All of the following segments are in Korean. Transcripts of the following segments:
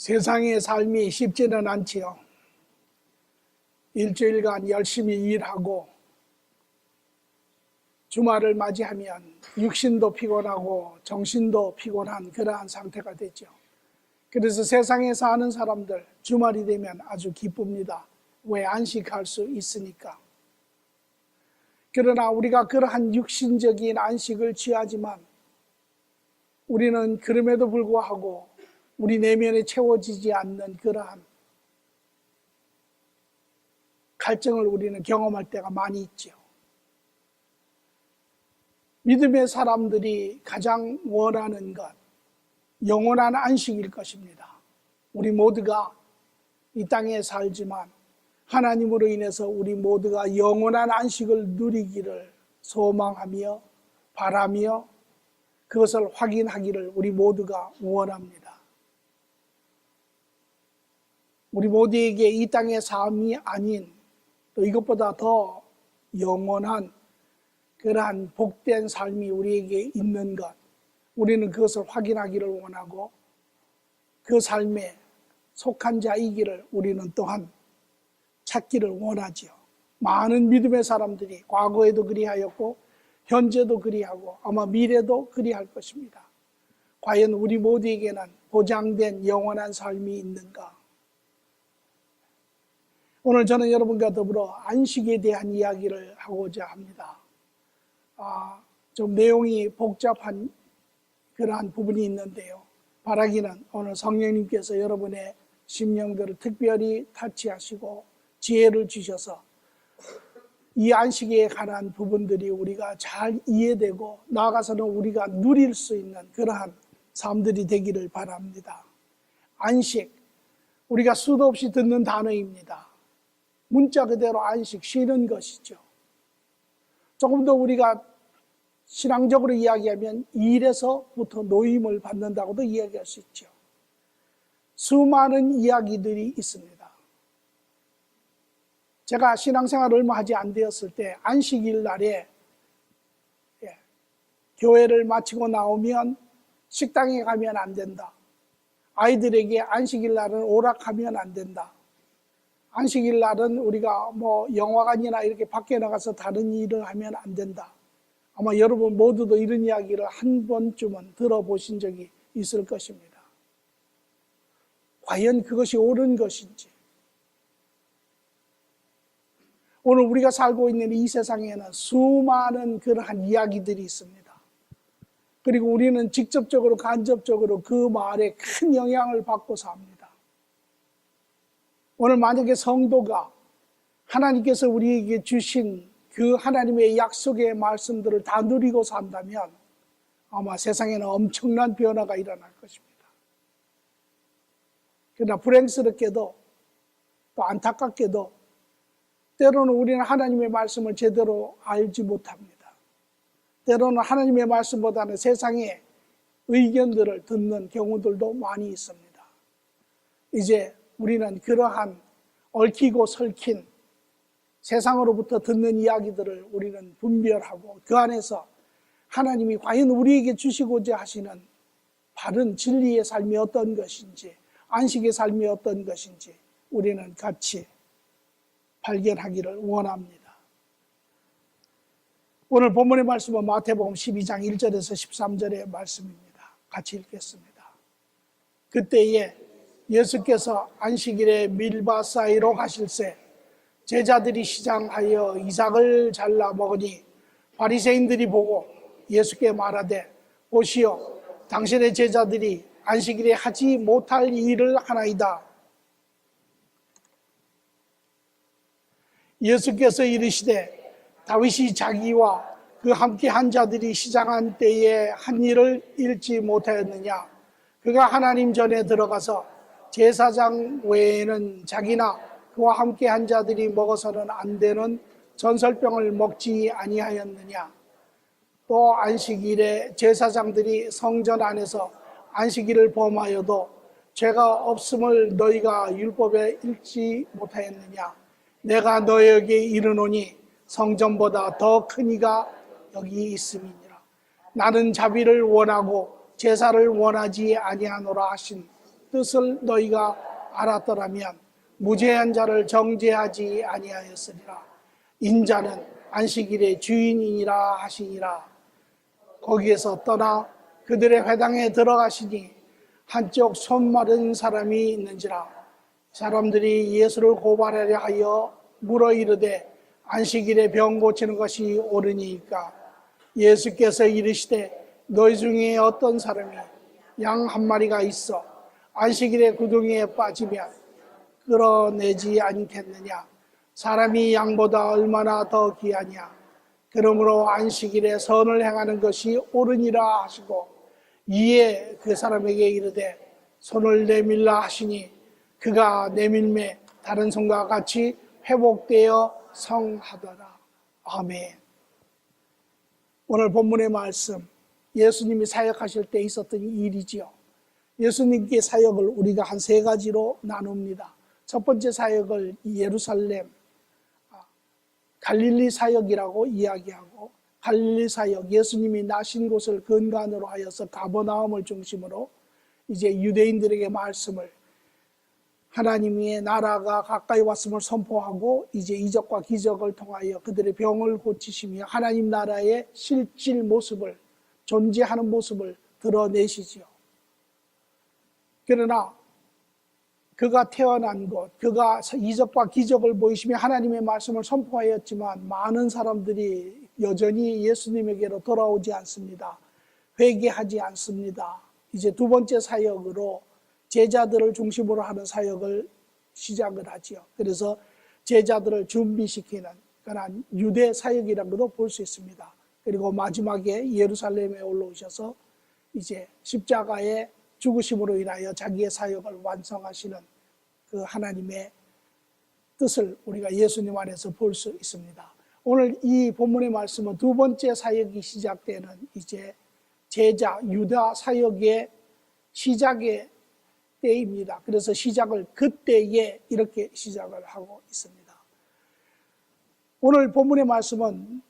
세상의 삶이 쉽지는 않지요. 일주일간 열심히 일하고 주말을 맞이하면 육신도 피곤하고 정신도 피곤한 그러한 상태가 되죠. 그래서 세상에 사는 사람들 주말이 되면 아주 기쁩니다. 왜? 안식할 수 있으니까. 그러나 우리가 그러한 육신적인 안식을 취하지만 우리는 그럼에도 불구하고 우리 내면에 채워지지 않는 그러한 갈증을 우리는 경험할 때가 많이 있죠. 믿음의 사람들이 가장 원하는 것, 영원한 안식일 것입니다. 우리 모두가 이 땅에 살지만 하나님으로 인해서 우리 모두가 영원한 안식을 누리기를 소망하며 바라며 그것을 확인하기를 우리 모두가 원합니다. 우리 모두에게 이 땅의 삶이 아닌 또 이것보다 더 영원한 그러한 복된 삶이 우리에게 있는 것, 우리는 그것을 확인하기를 원하고 그 삶에 속한 자이기를 우리는 또한 찾기를 원하지요. 많은 믿음의 사람들이 과거에도 그리하였고 현재도 그리하고 아마 미래도 그리할 것입니다. 과연 우리 모두에게는 보장된 영원한 삶이 있는가? 오늘 저는 여러분과 더불어 안식에 대한 이야기를 하고자 합니다. 좀 내용이 복잡한 그러한 부분이 있는데요. 바라기는 오늘 성령님께서 여러분의 심령들을 특별히 터치하시고 지혜를 주셔서 이 안식에 관한 부분들이 우리가 잘 이해되고 나아가서는 우리가 누릴 수 있는 그러한 삶들이 되기를 바랍니다. 안식, 우리가 수도 없이 듣는 단어입니다. 문자 그대로 안식, 쉬는 것이죠. 조금 더 우리가 신앙적으로 이야기하면 일에서부터 노임을 받는다고도 이야기할 수 있죠. 수많은 이야기들이 있습니다. 제가 신앙생활을 얼마 하지 안 되었을 때 안식일 날에 교회를 마치고 나오면 식당에 가면 안 된다. 아이들에게 안식일 날은 오락하면 안 된다. 안식일 날은 우리가 영화관이나 이렇게 밖에 나가서 다른 일을 하면 안 된다. 아마 여러분 모두도 이런 이야기를 한 번쯤은 들어보신 적이 있을 것입니다. 과연 그것이 옳은 것인지. 오늘 우리가 살고 있는 이 세상에는 수많은 그러한 이야기들이 있습니다. 그리고 우리는 직접적으로 간접적으로 그 말에 큰 영향을 받고 삽니다. 오늘 만약에 성도가 하나님께서 우리에게 주신 그 하나님의 약속의 말씀들을 다 누리고 산다면 아마 세상에는 엄청난 변화가 일어날 것입니다. 그러나 불행스럽게도 또 안타깝게도 때로는 우리는 하나님의 말씀을 제대로 알지 못합니다. 때로는 하나님의 말씀보다는 세상의 의견들을 듣는 경우들도 많이 있습니다. 이제 우리는 그러한 얽히고 설킨 세상으로부터 듣는 이야기들을 우리는 분별하고 그 안에서 하나님이 과연 우리에게 주시고자 하시는 바른 진리의 삶이 어떤 것인지, 안식의 삶이 어떤 것인지 우리는 같이 발견하기를 원합니다. 오늘 본문의 말씀은 마태복음 12장 1절에서 13절의 말씀입니다. 같이 읽겠습니다. 그때에 예수께서 안식일에 밀바 사이로 가실새 제자들이 시장하여 이삭을 잘라 먹으니 바리새인들이 보고 예수께 말하되 보시오, 당신의 제자들이 안식일에 하지 못할 일을 하나이다. 예수께서 이르시되 다윗이 자기와 그 함께 한 자들이 시장한 때에 한 일을 잃지 못하였느냐? 그가 하나님 전에 들어가서 제사장 외에는 자기나 그와 함께 한 자들이 먹어서는 안 되는 전설병을 먹지 아니하였느냐? 또 안식일에 제사장들이 성전 안에서 안식일을 범하여도 죄가 없음을 너희가 율법에 읽지 못하였느냐? 내가 너희에게 이르노니 성전보다 더 큰 이가 여기 있음이니라. 나는 자비를 원하고 제사를 원하지 아니하노라 하신 뜻을 너희가 알았더라면 무죄한 자를 정죄하지 아니하였으리라. 인자는 안식일의 주인이니라 하시니라. 거기에서 떠나 그들의 회당에 들어가시니 한쪽 손 마른 사람이 있는지라. 사람들이 예수를 고발하려 하여 물어 이르되 안식일에 병 고치는 것이 옳으니까. 예수께서 이르시되 너희 중에 어떤 사람이 양 한 마리가 있어 안식일에 구덩이에 빠지면 끌어내지 않겠느냐. 사람이 양보다 얼마나 더 귀하냐. 그러므로 안식일에 선을 행하는 것이 옳으니라 하시고 이에 그 사람에게 이르되 손을 내밀라 하시니 그가 내밀매 다른 손과 같이 회복되어 성하더라. 아멘. 오늘 본문의 말씀, 예수님이 사역하실 때 있었던 일이지요. 예수님께 사역을 우리가 한 세 가지로 나눕니다. 첫 번째 사역을 예루살렘, 갈릴리 사역이라고 이야기하고, 갈릴리 사역, 예수님이 나신 곳을 근간으로 하여서 가버나움을 중심으로 이제 유대인들에게 말씀을, 하나님의 나라가 가까이 왔음을 선포하고 이제 이적과 기적을 통하여 그들의 병을 고치시며 하나님 나라의 실질 모습을, 존재하는 모습을 드러내시지요. 그러나 그가 태어난 곳, 그가 이적과 기적을 보이시며 하나님의 말씀을 선포하였지만 많은 사람들이 여전히 예수님에게로 돌아오지 않습니다. 회개하지 않습니다. 이제 두 번째 사역으로 제자들을 중심으로 하는 사역을 시작을 하지요. 그래서 제자들을 준비시키는 그런 유대 사역이라고도 볼 수 있습니다. 그리고 마지막에 예루살렘에 올라오셔서 이제 십자가의 죽으심으로 인하여 자기의 사역을 완성하시는 그 하나님의 뜻을 우리가 예수님 안에서 볼 수 있습니다. 오늘 이 본문의 말씀은 두 번째 사역이 시작되는 이제 제자 유다 사역의 시작의 때입니다. 그래서 시작을 그때에 이렇게 시작을 하고 있습니다. 오늘 본문의 말씀은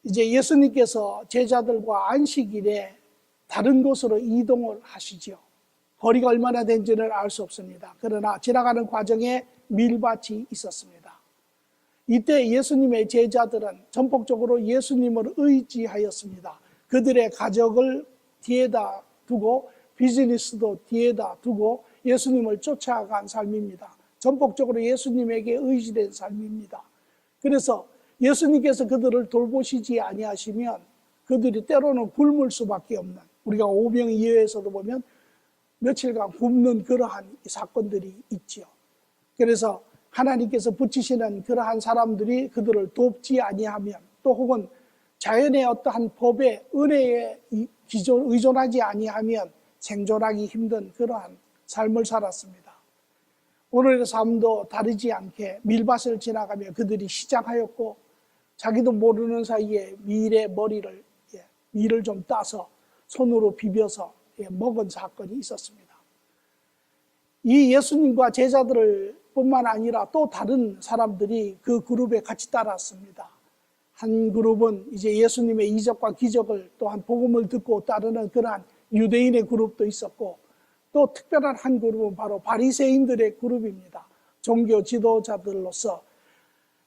이제 예수님께서 제자들과 안식일에 다른 곳으로 이동을 하시죠. 거리가 얼마나 된지는 알 수 없습니다. 그러나 지나가는 과정에 밀밭이 있었습니다. 이때 예수님의 제자들은 전폭적으로 예수님을 의지하였습니다. 그들의 가족을 뒤에다 두고 비즈니스도 뒤에다 두고 예수님을 쫓아간 삶입니다. 전폭적으로 예수님에게 의지된 삶입니다. 그래서 예수님께서 그들을 돌보시지 아니하시면 그들이 때로는 굶을 수밖에 없는, 우리가 오병이어에서도 보면 며칠간 굶는 그러한 사건들이 있지요. 그래서 하나님께서 붙이시는 그러한 사람들이 그들을 돕지 아니하면, 또 혹은 자연의 어떠한 법에 은혜에 의존하지 아니하면 생존하기 힘든 그러한 삶을 살았습니다. 오늘의 삶도 다르지 않게 밀밭을 지나가며 그들이 시작하였고 자기도 모르는 사이에 밀을 좀 따서 손으로 비벼서 먹은 사건이 있었습니다. 이 예수님과 제자들을 뿐만 아니라 또 다른 사람들이 그 그룹에 같이 따랐습니다. 한 그룹은 이제 예수님의 이적과 기적을 또한 복음을 듣고 따르는 그러한 유대인의 그룹도 있었고, 또 특별한 한 그룹은 바로 바리새인들의 그룹입니다. 종교 지도자들로서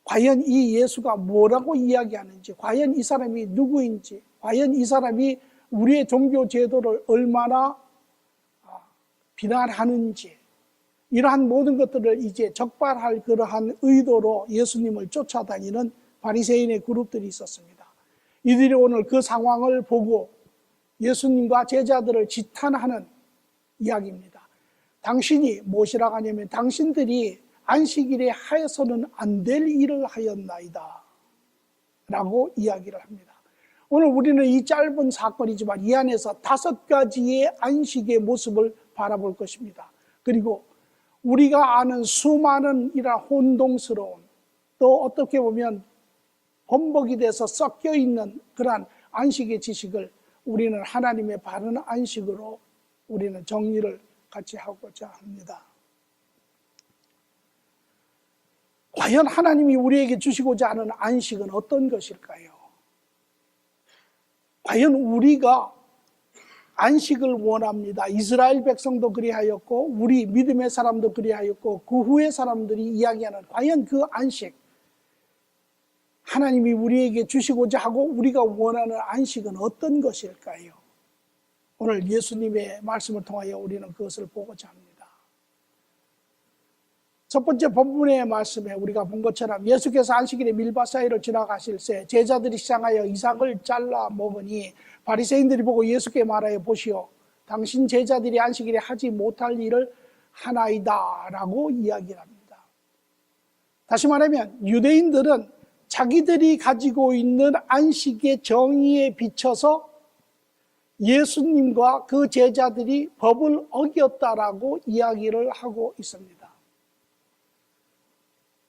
과연 이 예수가 뭐라고 이야기하는지, 과연 이 사람이 누구인지, 과연 이 사람이 우리의 종교 제도를 얼마나 비난하는지, 이러한 모든 것들을 이제 적발할 그러한 의도로 예수님을 쫓아다니는 바리새인의 그룹들이 있었습니다. 이들이 오늘 그 상황을 보고 예수님과 제자들을 지탄하는 이야기입니다. 당신이 무엇이라고 하냐면 당신들이 안식일에 하여서는 안 될 일을 하였나이다 라고 이야기를 합니다. 오늘 우리는 이 짧은 사건이지만 이 안에서 5가지의 안식의 모습을 바라볼 것입니다. 그리고 우리가 아는 수많은 이런 혼동스러운, 또 어떻게 보면 범벅이 돼서 섞여 있는 그러한 안식의 지식을 우리는 하나님의 바른 안식으로 우리는 정리를 같이 하고자 합니다. 과연 하나님이 우리에게 주시고자 하는 안식은 어떤 것일까요? 과연 우리가 안식을 원합니다. 이스라엘 백성도 그리하였고 우리 믿음의 사람도 그리하였고 그 후의 사람들이 이야기하는 과연 그 안식, 하나님이 우리에게 주시고자 하고 우리가 원하는 안식은 어떤 것일까요? 오늘 예수님의 말씀을 통하여 우리는 그것을 보고자 합니다. 첫 번째 본문의 말씀에 우리가 본 것처럼 예수께서 안식일에 밀밭 사이를 지나가실 때 제자들이 시장하여 이삭을 잘라 먹으니 바리새인들이 보고 예수께 말하여 보시오, 당신 제자들이 안식일에 하지 못할 일을 하나이다 라고 이야기를 합니다. 다시 말하면 유대인들은 자기들이 가지고 있는 안식의 정의에 비춰서 예수님과 그 제자들이 법을 어겼다라고 이야기를 하고 있습니다.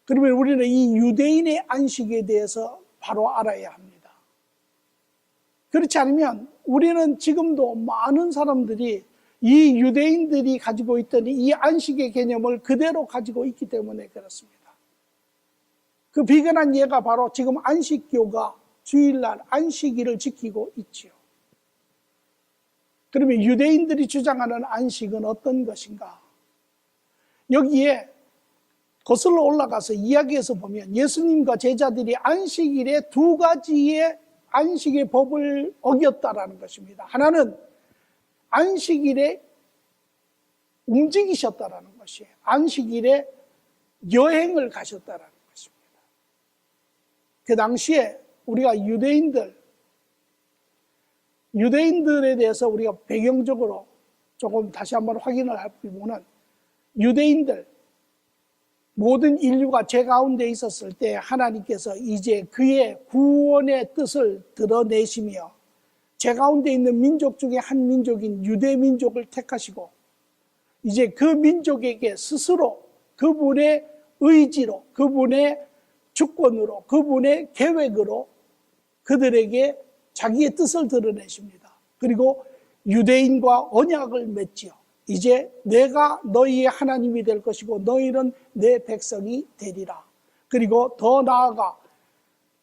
그러면 우리는 이 유대인의 안식에 대해서 바로 알아야 합니다. 그렇지 않으면 우리는 지금도 많은 사람들이 이 유대인들이 가지고 있던 이 안식의 개념을 그대로 가지고 있기 때문에 그렇습니다. 그 비근한 예가 바로 지금 안식교가 주일날 안식일을 지키고 있지요. 그러면 유대인들이 주장하는 안식은 어떤 것인가? 여기에 거슬러 올라가서 이야기에서 보면 예수님과 제자들이 안식일에 두 가지의 안식의 법을 어겼다라는 것입니다. 하나는 안식일에 움직이셨다라는 것이에요. 안식일에 여행을 가셨다라는 것입니다. 그 당시에 우리가 유대인들에 대해서 우리가 배경적으로 조금 다시 한번 확인을 해보면 유대인들, 모든 인류가 죄 가운데 있었을 때 하나님께서 이제 그의 구원의 뜻을 드러내시며 죄 가운데 있는 민족 중에 한 민족인 유대 민족을 택하시고 이제 그 민족에게 스스로 그분의 의지로, 그분의 주권으로, 그분의 계획으로 그들에게 자기의 뜻을 드러내십니다. 그리고 유대인과 언약을 맺지요. 이제 내가 너희의 하나님이 될 것이고 너희는 내 백성이 되리라. 그리고 더 나아가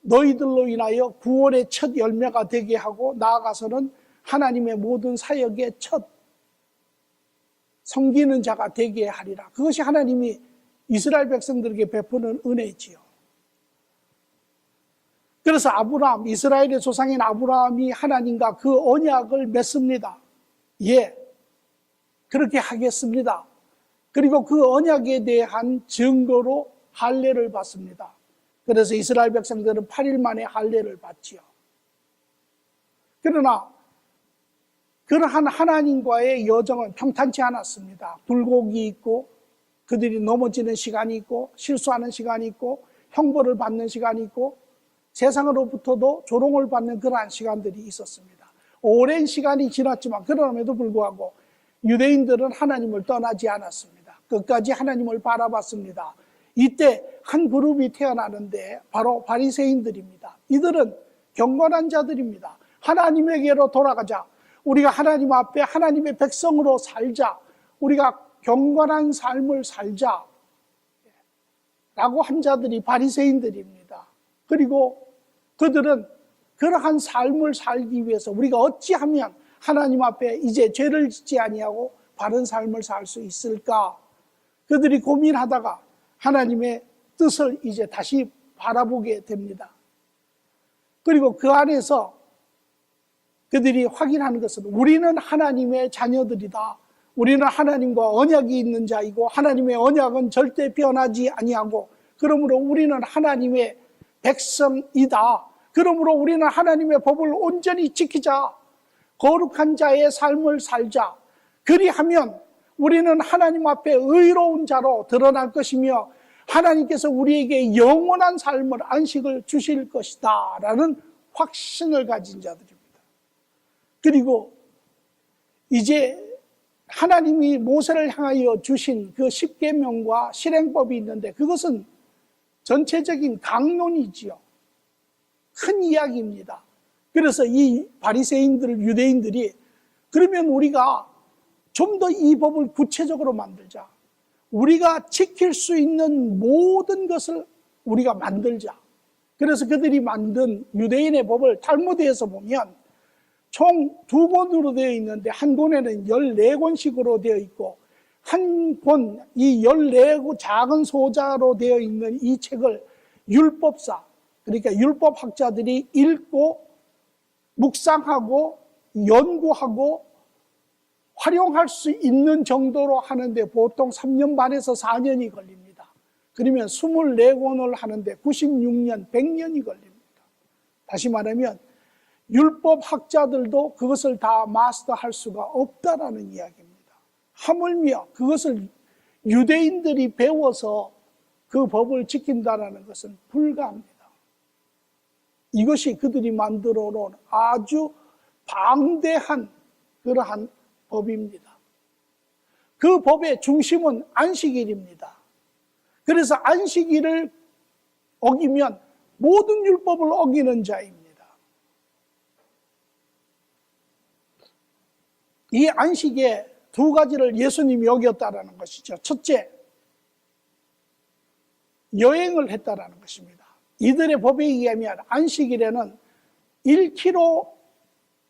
너희들로 인하여 구원의 첫 열매가 되게 하고 나아가서는 하나님의 모든 사역의 첫 섬기는 자가 되게 하리라. 그것이 하나님이 이스라엘 백성들에게 베푸는 은혜지요. 그래서 아브라함, 이스라엘의 조상인 아브라함이 하나님과 그 언약을 맺습니다. 예, 그렇게 하겠습니다. 그리고 그 언약에 대한 증거로 할례를 받습니다. 그래서 이스라엘 백성들은 8일 만에 할례를 받지요. 그러나 그러한 하나님과의 여정은 평탄치 않았습니다. 굴곡이 있고 그들이 넘어지는 시간이 있고 실수하는 시간이 있고 형벌을 받는 시간이 있고 세상으로부터도 조롱을 받는 그러한 시간들이 있었습니다. 오랜 시간이 지났지만 그럼에도 불구하고 유대인들은 하나님을 떠나지 않았습니다. 끝까지 하나님을 바라봤습니다. 이때 한 그룹이 태어나는데 바로 바리새인들입니다. 이들은 경건한 자들입니다. 하나님에게로 돌아가자. 우리가 하나님 앞에 하나님의 백성으로 살자. 우리가 경건한 삶을 살자. 라고 한 자들이 바리새인들입니다. 그리고 그들은 그러한 삶을 살기 위해서 우리가 어찌하면 하나님 앞에 이제 죄를 짓지 아니하고 바른 삶을 살 수 있을까? 그들이 고민하다가 하나님의 뜻을 이제 다시 바라보게 됩니다. 그리고 그 안에서 그들이 확인하는 것은 우리는 하나님의 자녀들이다. 우리는 하나님과 언약이 있는 자이고 하나님의 언약은 절대 변하지 아니하고 그러므로 우리는 하나님의 백성이다. 그러므로 우리는 하나님의 법을 온전히 지키자. 거룩한 자의 삶을 살자. 그리하면 우리는 하나님 앞에 의로운 자로 드러날 것이며 하나님께서 우리에게 영원한 삶을 안식을 주실 것이다 라는 확신을 가진 자들입니다. 그리고 이제 하나님이 모세를 향하여 주신 그 십계명과 실행법이 있는데 그것은 전체적인 강론이지요. 큰 이야기입니다. 그래서 이 바리새인들, 유대인들이 그러면 우리가 좀 더 이 법을 구체적으로 만들자. 우리가 지킬 수 있는 모든 것을 우리가 만들자. 그래서 그들이 만든 유대인의 법을 탈무드에서 보면 총 2권으로 되어 있는데 한 권에는 14권씩으로 되어 있고 한 권, 이 14권 작은 소자로 되어 있는 이 책을 율법사, 그러니까 율법학자들이 읽고 묵상하고 연구하고 활용할 수 있는 정도로 하는데 보통 3년 반에서 4년이 걸립니다. 그러면 24권을 하는데 96년, 100년이 걸립니다. 다시 말하면 율법학자들도 그것을 다 마스터할 수가 없다라는 이야기입니다. 하물며 그것을 유대인들이 배워서 그 법을 지킨다는 것은 불가합니다. 이것이 그들이 만들어 놓은 아주 방대한 그러한 법입니다. 그 법의 중심은 안식일입니다. 그래서 안식일을 어기면 모든 율법을 어기는 자입니다. 이 안식의 2가지를 예수님이 어겼다라는 것이죠. 첫째, 여행을 했다라는 것입니다. 이들의 법에 의하면 안식일에는 1km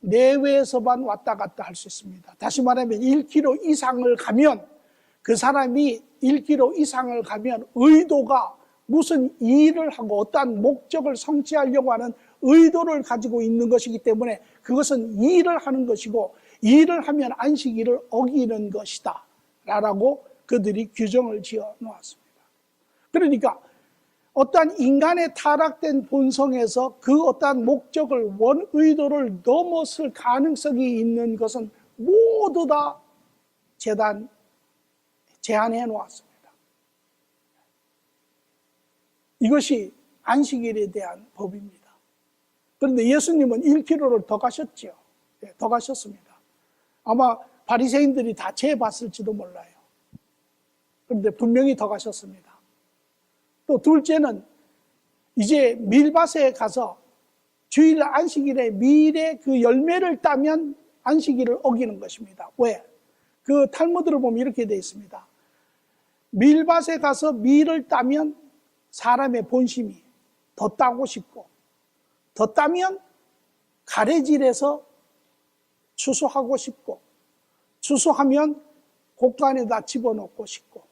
내외에서만 왔다 갔다 할 수 있습니다. 다시 말하면 1km 이상을 가면 그 사람이 1km 이상을 가면 의도가 무슨 일을 하고 어떠한 목적을 성취하려고 하는 의도를 가지고 있는 것이기 때문에 그것은 일을 하는 것이고 일을 하면 안식일을 어기는 것이다 라고 그들이 규정을 지어 놓았습니다. 그러니까 어떠한 인간의 타락된 본성에서 그 어떠한 목적을 원의도를 넘어설 가능성이 있는 것은 모두 다 제한해 놓았습니다. 이것이 안식일에 대한 법입니다. 그런데 예수님은 1km를 더 가셨죠. 더 가셨습니다. 아마 바리새인들이 다 재봤을지도 몰라요. 그런데 분명히 더 가셨습니다. 또 둘째는 이제 밀밭에 가서 주일 안식일에 밀의 그 열매를 따면 안식일을 어기는 것입니다. 왜? 그 탈무드를 보면 이렇게 되어 있습니다. 밀밭에 가서 밀을 따면 사람의 본심이 더 따고 싶고 더 따면 가래질해서 추수하고 싶고 추수하면 곡간에다 집어넣고 싶고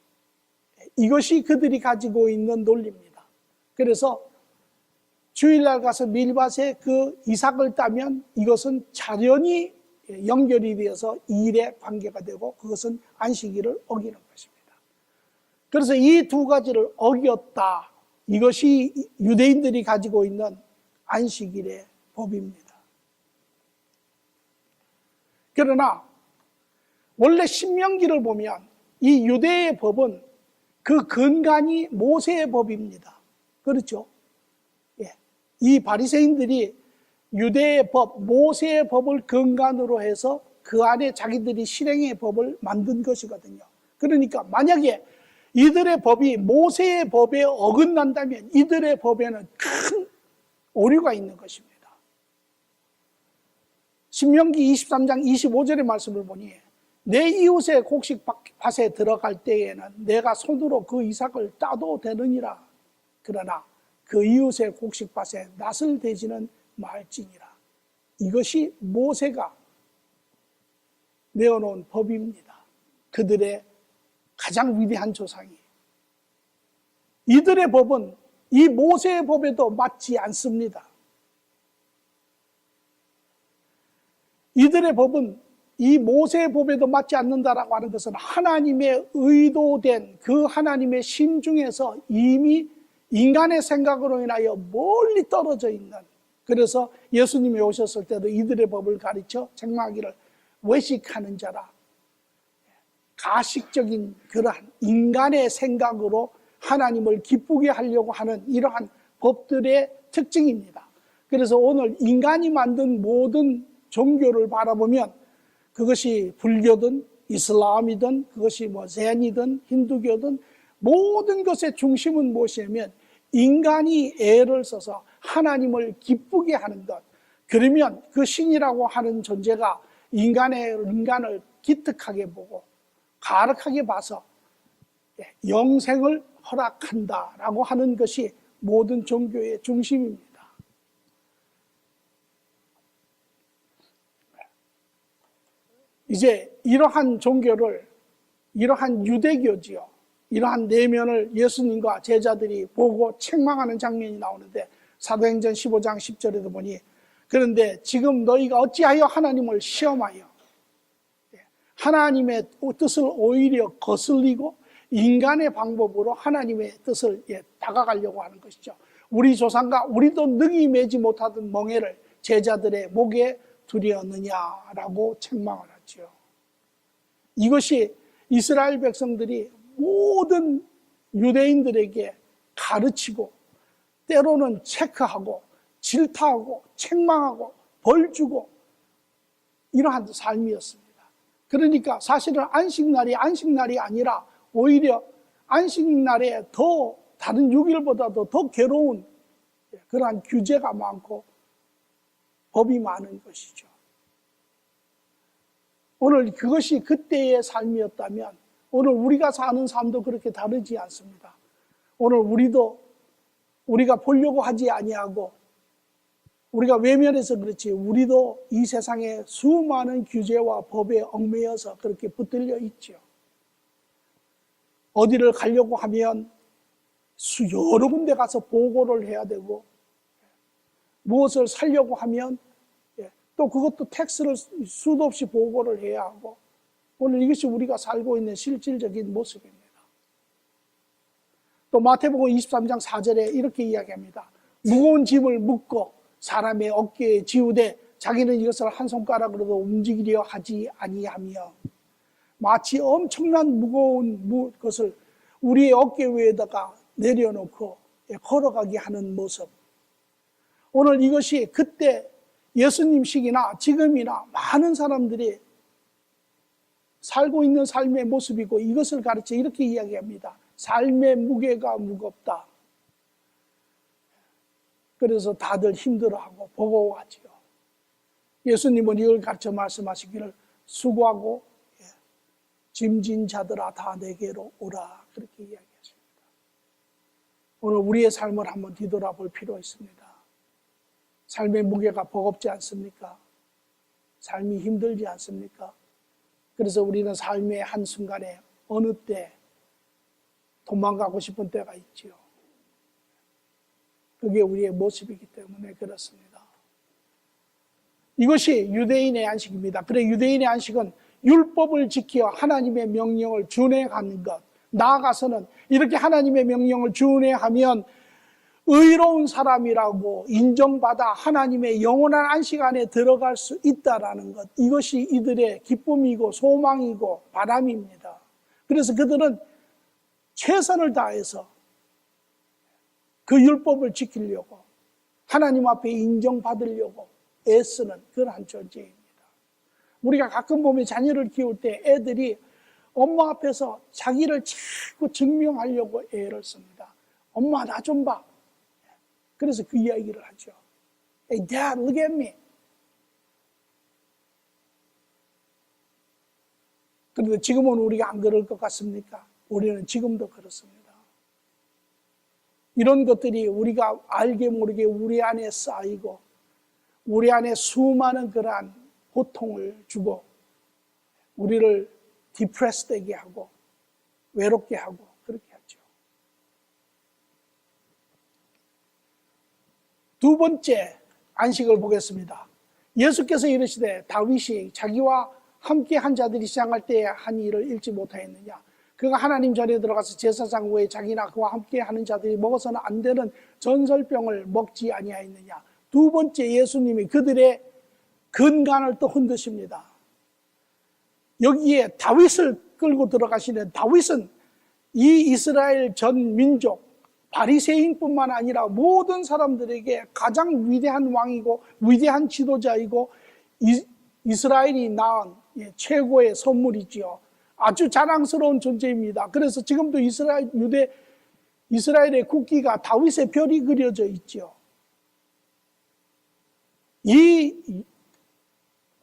이것이 그들이 가지고 있는 논리입니다. 그래서 주일날 가서 밀밭에 그 이삭을 따면 이것은 자연히 연결이 되어서 일에 관계가 되고 그것은 안식일을 어기는 것입니다. 그래서 이 2가지를 어겼다. 이것이 유대인들이 가지고 있는 안식일의 법입니다. 그러나 원래 신명기를 보면 이 유대의 법은 그 근간이 모세의 법입니다. 그렇죠? 예. 이 바리새인들이 유대의 법, 모세의 법을 근간으로 해서 그 안에 자기들이 실행의 법을 만든 것이거든요. 그러니까 만약에 이들의 법이 모세의 법에 어긋난다면 이들의 법에는 큰 오류가 있는 것입니다. 신명기 23장 25절의 말씀을 보니 내 이웃의 곡식밭에 들어갈 때에는 내가 손으로 그 이삭을 따도 되느니라. 그러나 그 이웃의 곡식밭에 낫을 대지는 말지니라. 이것이 모세가 내어놓은 법입니다. 그들의 가장 위대한 조상이. 이들의 법은 이 모세의 법에도 맞지 않습니다. 이들의 법은 이 모세의 법에도 맞지 않는다라고 하는 것은 하나님의 의도된 그 하나님의 심 중에서 이미 인간의 생각으로 인하여 멀리 떨어져 있는, 그래서 예수님이 오셨을 때도 이들의 법을 가르쳐 책망하기를 외식하는 자라, 가식적인 그러한 인간의 생각으로 하나님을 기쁘게 하려고 하는 이러한 법들의 특징입니다. 그래서 오늘 인간이 만든 모든 종교를 바라보면 그것이 불교든 이슬람이든 그것이 젠이든 힌두교든 모든 것의 중심은 무엇이냐면 인간이 애를 써서 하나님을 기쁘게 하는 것. 그러면 그 신이라고 하는 존재가 인간을 기특하게 보고 가득하게 봐서 영생을 허락한다라고 하는 것이 모든 종교의 중심입니다. 이제 이러한 종교를, 이러한 유대교지요, 이러한 내면을 예수님과 제자들이 보고 책망하는 장면이 나오는데, 사도행전 15장 10절에도 보니, 그런데 지금 너희가 어찌하여 하나님을 시험하여 하나님의 뜻을 오히려 거슬리고 인간의 방법으로 하나님의 뜻을 다가가려고 하는 것이죠. 우리 조상과 우리도 능히 매지 못하던 멍에를 제자들의 목에 두려느냐라고 책망을 하죠. 이것이 이스라엘 백성들이 모든 유대인들에게 가르치고 때로는 체크하고 질타하고 책망하고 벌주고 이러한 삶이었습니다. 그러니까 사실은 안식날이 아니라 오히려 안식날에 더 다른 6일보다도 더 괴로운 그러한 규제가 많고 법이 많은 것이죠. 오늘 그것이 그때의 삶이었다면 오늘 우리가 사는 삶도 그렇게 다르지 않습니다. 오늘 우리가 보려고 하지 아니하고 우리가 외면해서 그렇지 우리도 이 세상에 수많은 규제와 법에 얽매여서 그렇게 붙들려 있죠. 어디를 가려고 하면 여러 군데 가서 보고를 해야 되고, 무엇을 사려고 하면 또 그것도 텍스를 수도 없이 보고를 해야 하고, 오늘 이것이 우리가 살고 있는 실질적인 모습입니다. 또 마태복음 23장 4절에 이렇게 이야기합니다. 무거운 짐을 묶고 사람의 어깨에 지우되 자기는 이것을 한 손가락으로도 움직이려 하지 아니하며, 마치 엄청난 무거운 것을 우리의 어깨 위에다가 내려놓고 걸어가게 하는 모습. 오늘 이것이 그때 예수님식이나 지금이나 많은 사람들이 살고 있는 삶의 모습이고, 이것을 가르쳐 이렇게 이야기합니다. 삶의 무게가 무겁다. 그래서 다들 힘들어하고 버거워하지요. 예수님은 이걸 가르쳐 말씀하시기를 수고하고 짐진 자들아 다 내게로 오라, 그렇게 이야기했습니다. 오늘 우리의 삶을 한번 뒤돌아볼 필요 있습니다. 삶의 무게가 버겁지 않습니까? 삶이 힘들지 않습니까? 그래서 우리는 삶의 한순간에 어느 때 도망가고 싶은 때가 있지요. 그게 우리의 모습이기 때문에 그렇습니다. 이것이 유대인의 안식입니다. 그래, 유대인의 안식은 율법을 지켜 하나님의 명령을 준행하는 것, 나아가서는 이렇게 하나님의 명령을 준행하면 의로운 사람이라고 인정받아 하나님의 영원한 안식 안에 들어갈 수 있다라는 것, 이것이 이들의 기쁨이고 소망이고 바람입니다. 그래서 그들은 최선을 다해서 그 율법을 지키려고, 하나님 앞에 인정받으려고 애쓰는 그러한 존재입니다. 우리가 가끔 보면 자녀를 키울 때 애들이 엄마 앞에서 자기를 자꾸 증명하려고 애를 씁니다. 엄마 나 좀 봐. 그래서 그 이야기를 하죠. Hey dad, look at me. 그런데 지금은 우리가 안 그럴 것 같습니까? 우리는 지금도 그렇습니다. 이런 것들이 우리가 알게 모르게 우리 안에 쌓이고 우리 안에 수많은 그러한 고통을 주고 우리를 디프레스되게 하고 외롭게 하고 그렇게 하죠. 두 번째 안식을 보겠습니다. 예수께서 이르시되 다윗이 자기와 함께 한 자들이 시장할 때에 한 일을 잃지 못하였느냐. 그가 하나님 전에 들어가서 제사장 외에 자기나 그와 함께 하는 자들이 먹어서는 안 되는 전설병을 먹지 아니하였느냐. 두 번째, 예수님이 그들의 근간을 또 흔드십니다. 여기에 다윗을 끌고 들어가시는, 다윗은 이 이스라엘 전 민족 바리새인뿐만 아니라 모든 사람들에게 가장 위대한 왕이고 위대한 지도자이고 이스라엘이 낳은 최고의 선물이지요. 아주 자랑스러운 존재입니다. 그래서 지금도 이스라엘의 국기가 다윗의 별이 그려져 있죠. 이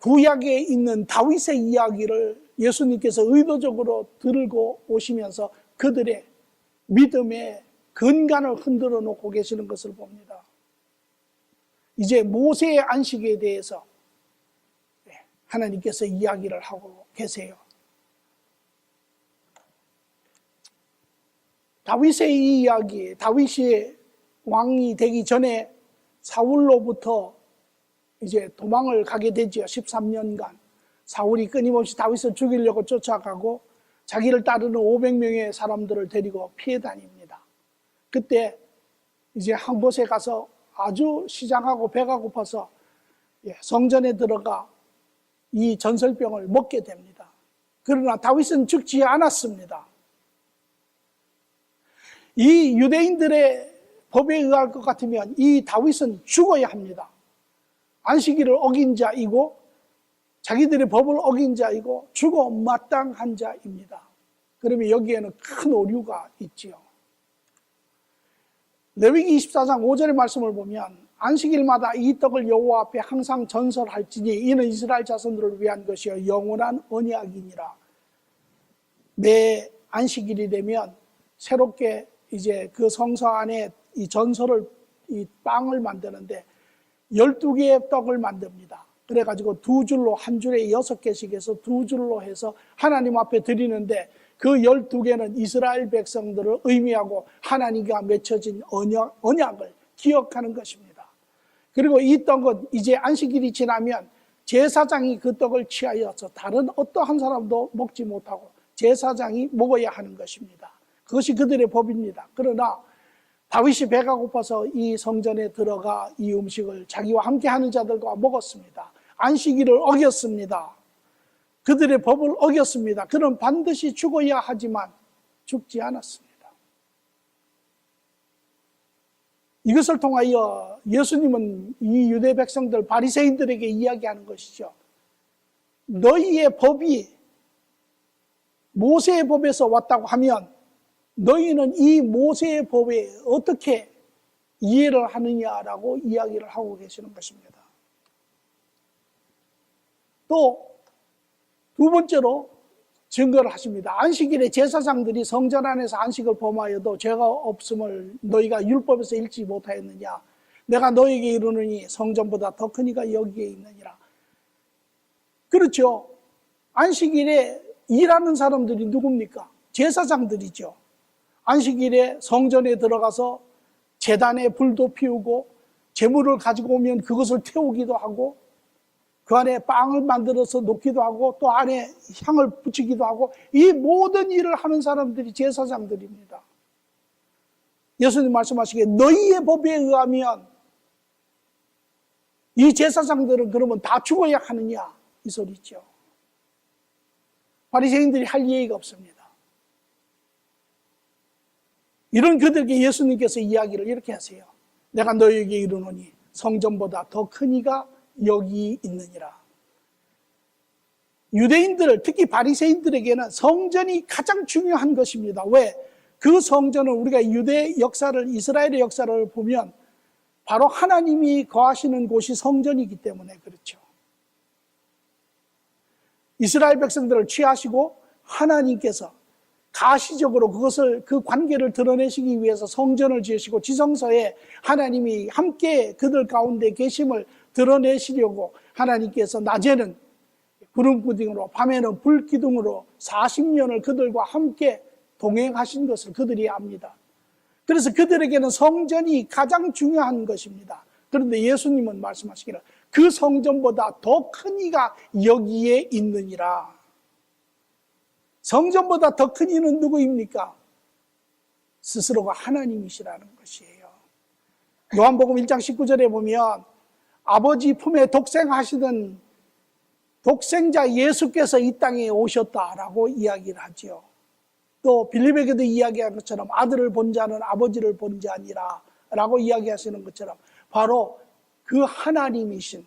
구약에 있는 다윗의 이야기를 예수님께서 의도적으로 들고 오시면서 그들의 믿음의 근간을 흔들어 놓고 계시는 것을 봅니다. 이제 모세의 안식에 대해서 하나님께서 이야기를 하고 계세요. 다윗의 이 이야기, 다윗이 왕이 되기 전에 사울로부터 이제 도망을 가게 되죠. 13년간. 사울이 끊임없이 다윗을 죽이려고 쫓아가고 자기를 따르는 500명의 사람들을 데리고 피해 다닙니다. 그때 이제 한 곳에 가서 아주 시장하고 배가 고파서 성전에 들어가 이 전설병을 먹게 됩니다. 그러나 다윗은 죽지 않았습니다. 이 유대인들의 법에 의할 것 같으면 이 다윗은 죽어야 합니다. 안식일을 어긴 자이고 자기들의 법을 어긴 자이고 죽어 마땅한 자입니다. 그러면 여기에는 큰 오류가 있지요. 레위기 24장 5절의 말씀을 보면 안식일마다 이 떡을 여호와 앞에 항상 전설할지니 이는 이스라엘 자손들을 위한 것이요 영원한 언약이니라. 매 안식일이 되면 새롭게 이제 그 성서 안에 이 전설을, 이 빵을 만드는데 12개의 떡을 만듭니다. 그래가지고 두 줄로, 한 줄에 6개씩 해서 두 줄로 해서 하나님 앞에 드리는데 그 12개는 이스라엘 백성들을 의미하고 하나님과 맺혀진 언약을 기억하는 것입니다. 그리고 이 떡은 이제 안식일이 지나면 제사장이 그 떡을 취하여서 다른 어떠한 사람도 먹지 못하고 제사장이 먹어야 하는 것입니다. 그것이 그들의 법입니다. 그러나 다윗이 배가 고파서 이 성전에 들어가 이 음식을 자기와 함께 하는 자들과 먹었습니다. 안식일을 어겼습니다. 그들의 법을 어겼습니다. 그는 반드시 죽어야 하지만 죽지 않았습니다. 이것을 통하여 예수님은 이 유대 백성들, 바리새인들에게 이야기하는 것이죠. 너희의 법이 모세의 법에서 왔다고 하면 너희는 이 모세의 법에 어떻게 이해를 하느냐라고 이야기를 하고 계시는 것입니다. 또 두 번째로 증거를 하십니다. 안식일에 제사장들이 성전 안에서 안식을 범하여도 죄가 없음을 너희가 율법에서 읽지 못하였느냐. 내가 너희에게 이르노니 성전보다 더 큰 이가 여기에 있느니라. 그렇죠. 안식일에 일하는 사람들이 누굽니까? 제사장들이죠. 안식일에 성전에 들어가서 제단에 불도 피우고 제물을 가지고 오면 그것을 태우기도 하고 그 안에 빵을 만들어서 놓기도 하고 또 안에 향을 붙이기도 하고 이 모든 일을 하는 사람들이 제사장들입니다. 예수님 말씀하시기에 너희의 법에 의하면 이 제사장들은 그러면 다 죽어야 하느냐 이 소리죠. 바리새인들이 할 예의가 없습니다. 이런 그들에게 예수님께서 이야기를 이렇게 하세요. 내가 너희에게 이르노니 성전보다 더 큰 이가 여기 있느니라. 유대인들, 특히 바리새인들에게는 성전이 가장 중요한 것입니다. 왜? 그 성전은 우리가 유대 역사를, 이스라엘의 역사를 보면 바로 하나님이 거하시는 곳이 성전이기 때문에 그렇죠. 이스라엘 백성들을 취하시고 하나님께서 가시적으로 그것을, 그 관계를 드러내시기 위해서 성전을 지으시고 지성소에 하나님이 함께 그들 가운데 계심을 드러내시려고 하나님께서 낮에는 구름기둥으로 밤에는 불기둥으로 40년을 그들과 함께 동행하신 것을 그들이 압니다. 그래서 그들에게는 성전이 가장 중요한 것입니다. 그런데 예수님은 말씀하시기를 그 성전보다 더 큰 이가 여기에 있느니라. 성전보다 더 큰 이는 누구입니까? 스스로가 하나님이시라는 것이에요. 요한복음 1장 19절에 보면 아버지 품에 독생하시던 독생자 예수께서 이 땅에 오셨다라고 이야기를 하죠. 또 빌립에게도 이야기한 것처럼 아들을 본 자는 아버지를 본 자니라 라고 이야기하시는 것처럼 바로 그 하나님이신,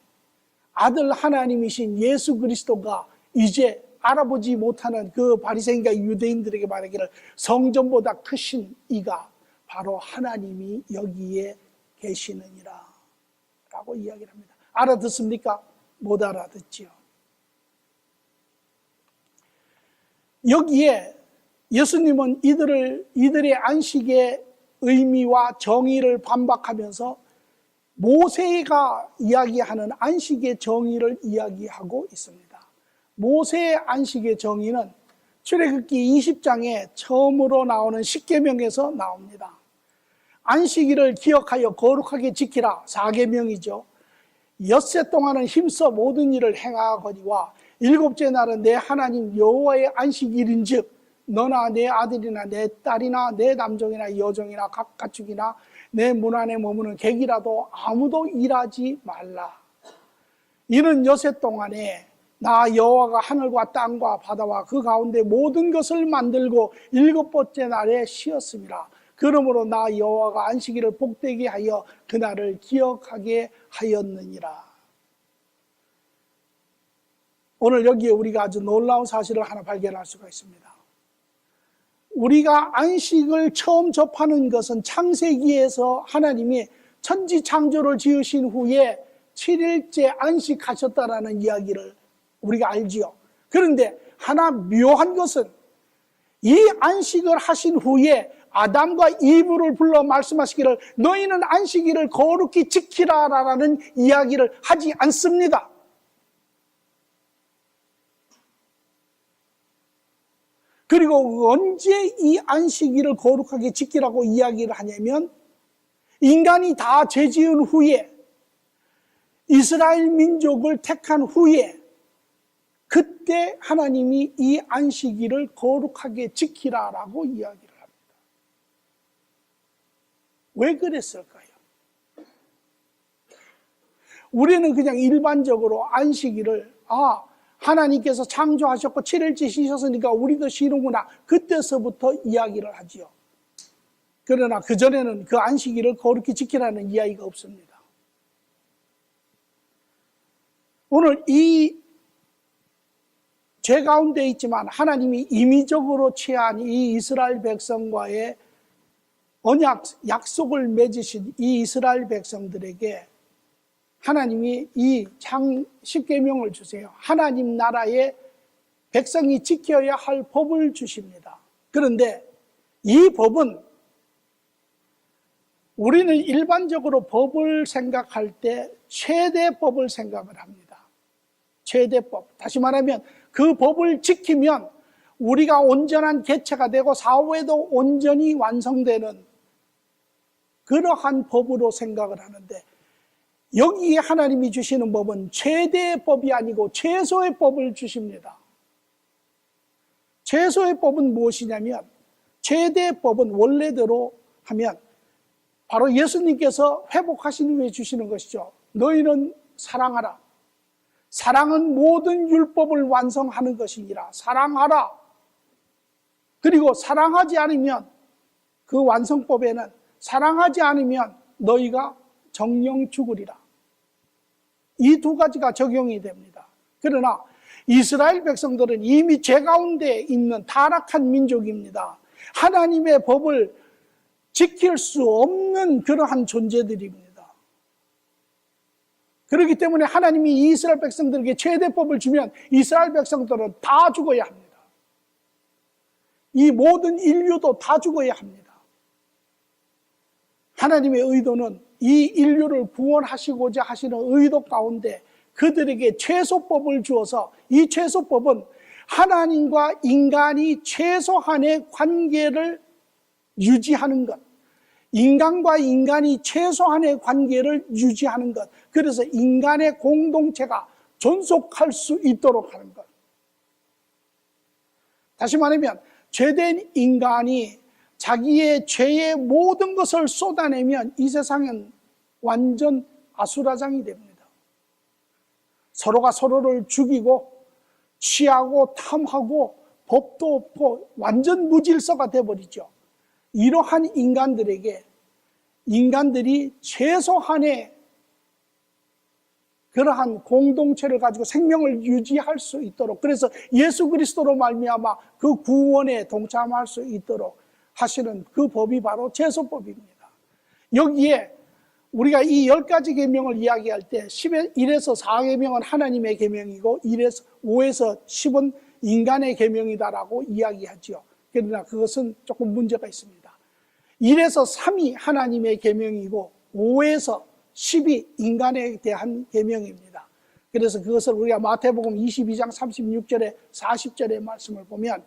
아들 하나님이신 예수 그리스도가 이제 알아보지 못하는 그 바리새인과 유대인들에게 말하기를 성전보다 크신 이가 바로 하나님이 여기에 계시느니라 라고 이야기를 합니다. 알아듣습니까? 못 알아듣지요. 여기에 예수님은 이들의 안식의 의미와 정의를 반박하면서 모세가 이야기하는 안식의 정의를 이야기하고 있습니다. 모세의 안식의 정의는 출애굽기 20장에 처음으로 나오는 십계명에서 나옵니다. 안식일을 기억하여 거룩하게 지키라, 4계명이죠. 엿새 동안은 힘써 모든 일을 행하거니와 일곱째 날은 내 하나님 여호와의 안식일인즉 너나 내 아들이나 내 딸이나 내 남종이나 여종이나 각 가축이나 내 문 안에 머무는 객이라도 아무도 일하지 말라. 이는 엿새 동안에 나 여호와가 하늘과 땅과 바다와 그 가운데 모든 것을 만들고 일곱 번째 날에 쉬었음이라. 그러므로 나 여호와가 안식일을 복되게 하여 그날을 기억하게 하였느니라. 오늘 여기에 우리가 아주 놀라운 사실을 하나 발견할 수가 있습니다. 우리가 안식을 처음 접하는 것은 창세기에서 하나님이 천지 창조를 지으신 후에 7일째 안식하셨다라는 이야기를 우리가 알지요. 그런데 하나 묘한 것은 이 안식을 하신 후에 아담과 이브를 불러 말씀하시기를 너희는 안식일을 거룩히 지키라라는 이야기를 하지 않습니다. 그리고 언제 이 안식일을 거룩하게 지키라고 이야기를 하냐면 인간이 다 죄지은 후에 이스라엘 민족을 택한 후에 그때 하나님이 이 안식일을 거룩하게 지키라라고 이야기를 합니다. 왜 그랬을까요? 우리는 그냥 일반적으로 안식일을 하나님께서 창조하셨고 7일째 쉬셨으니까 우리도 쉬는구나 그때서부터 이야기를 하지요. 그러나 그전에는 그 안식일을 거룩히 지키라는 이야기가 없습니다. 오늘 이 죄 가운데 있지만 하나님이 임의적으로 취한 이 이스라엘 백성과의 언약, 약속을 맺으신 이 이스라엘 백성들에게 하나님이 이 장 10계명을 주세요. 하나님 나라의 백성이 지켜야 할 법을 주십니다. 그런데 이 법은 우리는 일반적으로 법을 생각할 때 최대법을 생각을 합니다. 최대법. 다시 말하면 그 법을 지키면 우리가 온전한 개체가 되고 사회도 온전히 완성되는 그러한 법으로 생각을 하는데 여기에 하나님이 주시는 법은 최대의 법이 아니고 최소의 법을 주십니다. 최소의 법은 무엇이냐면 최대의 법은 원래대로 하면 바로 예수님께서 회복하신 후에 주시는 것이죠. 너희는 사랑하라. 사랑은 모든 율법을 완성하는 것이니라. 사랑하라. 그리고 사랑하지 않으면 그 완성법에는 사랑하지 않으면 너희가 정령 죽으리라. 이 두 가지가 적용이 됩니다. 그러나 이스라엘 백성들은 이미 죄 가운데 있는 타락한 민족입니다. 하나님의 법을 지킬 수 없는 그러한 존재들입니다. 그렇기 때문에 하나님이 이스라엘 백성들에게 최대법을 주면 이스라엘 백성들은 다 죽어야 합니다. 이 모든 인류도 다 죽어야 합니다. 하나님의 의도는 이 인류를 구원하시고자 하시는 의도 가운데 그들에게 최소법을 주어서 이 최소법은 하나님과 인간이 최소한의 관계를 유지하는 것, 인간과 인간이 최소한의 관계를 유지하는 것, 그래서 인간의 공동체가 존속할 수 있도록 하는 것. 다시 말하면 죄된 인간이 자기의 죄의 모든 것을 쏟아내면 이 세상은 완전 아수라장이 됩니다. 서로가 서로를 죽이고 취하고 탐하고 법도 없고 완전 무질서가 되어버리죠. 이러한 인간들에게 인간들이 최소한의 그러한 공동체를 가지고 생명을 유지할 수 있도록, 그래서 예수 그리스도로 말미암아 그 구원에 동참할 수 있도록 하시는 그 법이 바로 제소법입니다. 여기에 우리가 이 10가지 계명을 이야기할 때 1에서 4계명은 하나님의 계명이고 5에서 10은 인간의 계명이다라고 이야기하지요. 그러나 그것은 조금 문제가 있습니다. 1에서 3이 하나님의 계명이고 5에서 10이 인간에 대한 계명입니다. 그래서 그것을 우리가 마태복음 22장 36절에 40절의 말씀을 보면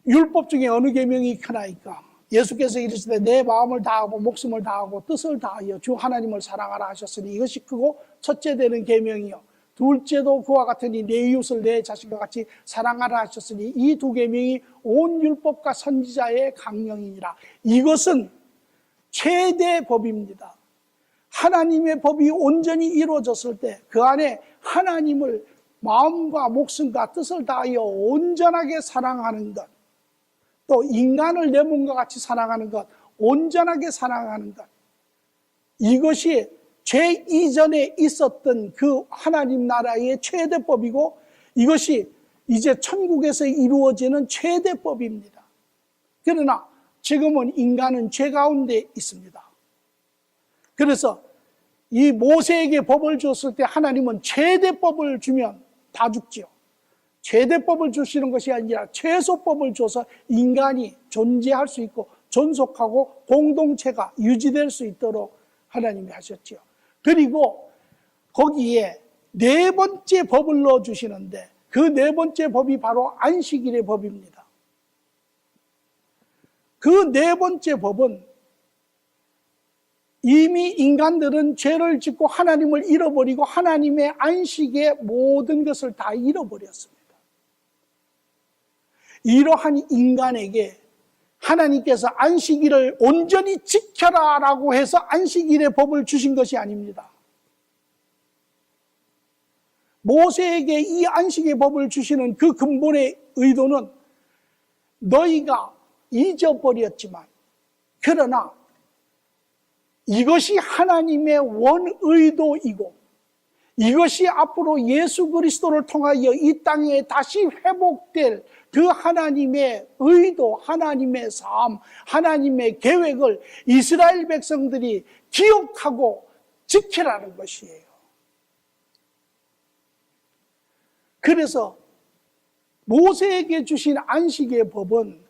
율법 중에 어느 계명이 크나이까? 예수께서 이르시되 내 마음을 다하고 목숨을 다하고 뜻을 다하여 주 하나님을 사랑하라 하셨으니 이것이 크고 첫째 되는 계명이요 둘째도 그와 같으니 내 이웃을 내 자신과 같이 사랑하라 하셨으니 이 두 계명이 온 율법과 선지자의 강령이니라. 이것은 최대 법입니다. 하나님의 법이 온전히 이루어졌을 때 그 안에 하나님을 마음과 목숨과 뜻을 다하여 온전하게 사랑하는 것, 또 인간을 내 몸과 같이 사랑하는 것, 온전하게 사랑하는 것, 이것이 죄 이전에 있었던 그 하나님 나라의 최대법이고 이것이 이제 천국에서 이루어지는 최대법입니다. 그러나 지금은 인간은 죄 가운데 있습니다. 그래서 이 모세에게 법을 줬을 때 하나님은 최대법을 주면 다 죽지요. 최대법을 주시는 것이 아니라 최소법을 줘서 인간이 존재할 수 있고 존속하고 공동체가 유지될 수 있도록 하나님이 하셨지요. 그리고 거기에 네 번째 법을 넣어주시는데 그 네 번째 법이 바로 안식일의 법입니다. 그 네 번째 법은 이미 인간들은 죄를 짓고 하나님을 잃어버리고 하나님의 안식의 모든 것을 다 잃어버렸습니다. 이러한 인간에게 하나님께서 안식일을 온전히 지켜라 라고 해서 안식일의 법을 주신 것이 아닙니다. 모세에게 이 안식의 법을 주시는 그 근본의 의도는 너희가 잊어버렸지만 그러나 이것이 하나님의 원의도이고 이것이 앞으로 예수 그리스도를 통하여 이 땅에 다시 회복될 그 하나님의 의도, 하나님의 삶, 하나님의 계획을 이스라엘 백성들이 기억하고 지키라는 것이에요. 그래서 모세에게 주신 안식의 법은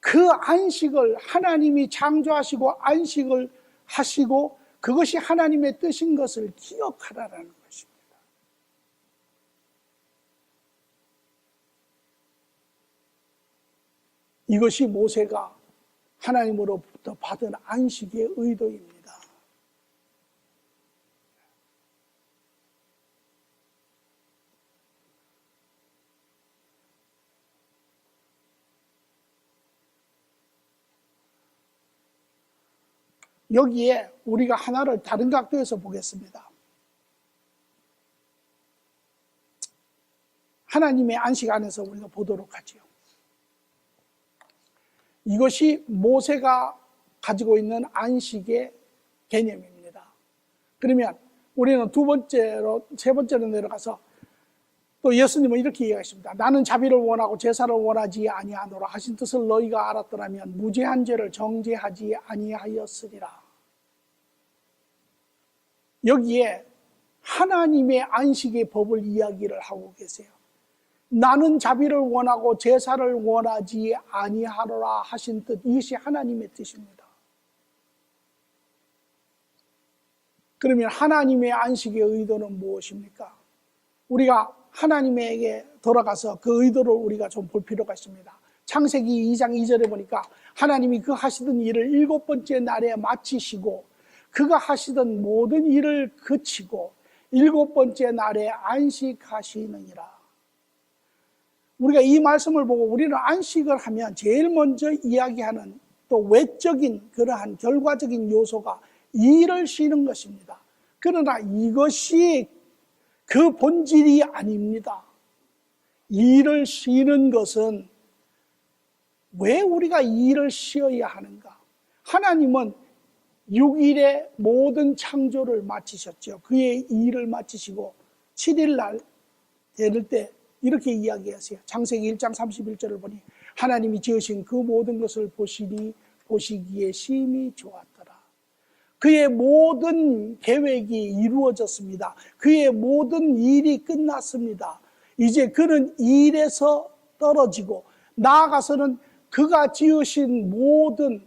그 안식을 하나님이 창조하시고 안식을 하시고 그것이 하나님의 뜻인 것을 기억하라는 것입니다. 이것이 모세가 하나님으로부터 받은 안식의 의도입니다. 여기에 우리가 하나를 다른 각도에서 보겠습니다. 하나님의 안식 안에서 우리가 보도록 하지요. 이것이 모세가 가지고 있는 안식의 개념입니다. 그러면 우리는 세 번째로 내려가서 또 예수님은 이렇게 이야기하십니다. 나는 자비를 원하고 제사를 원하지 아니하노라 하신 뜻을 너희가 알았더라면 무죄한 죄를 정죄하지 아니하였으리라. 여기에 하나님의 안식의 법을 이야기를 하고 계세요. 나는 자비를 원하고 제사를 원하지 아니하노라 하신 뜻, 이것이 하나님의 뜻입니다. 그러면 하나님의 안식의 의도는 무엇입니까? 우리가 하나님에게 돌아가서 그 의도를 우리가 좀 볼 필요가 있습니다. 창세기 2장 2절에 보니까 하나님이 그 하시던 일을 7번째 날에 마치시고 그가 하시던 모든 일을 그치고 7번째 날에 안식하시느니라. 우리가 이 말씀을 보고 우리는 안식을 하면 제일 먼저 이야기하는 또 외적인 그러한 결과적인 요소가 일을 쉬는 것입니다. 그러나 이것이 그 본질이 아닙니다. 일을 쉬는 것은 왜 우리가 일을 쉬어야 하는가? 하나님은 6일에 모든 창조를 마치셨죠. 그의 일을 마치시고 7일 날 될 때 이렇게 이야기하세요. 창세기 1장 31절을 보니 하나님이 지으신 그 모든 것을 보시니 보시기에 심히 좋았더라. 그의 모든 계획이 이루어졌습니다. 그의 모든 일이 끝났습니다. 이제 그는 일에서 떨어지고 나아가서는 그가 지으신 모든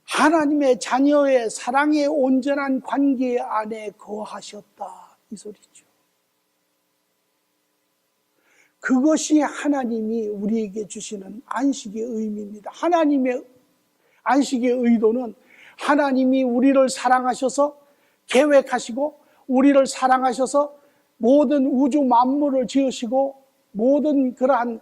하나님의 자녀의 사랑의 온전한 관계 안에 거하셨다. 이 소리죠. 그것이 하나님이 우리에게 주시는 안식의 의미입니다. 하나님의 안식의 의도는 하나님이 우리를 사랑하셔서 계획하시고 우리를 사랑하셔서 모든 우주 만물을 지으시고 모든 그러한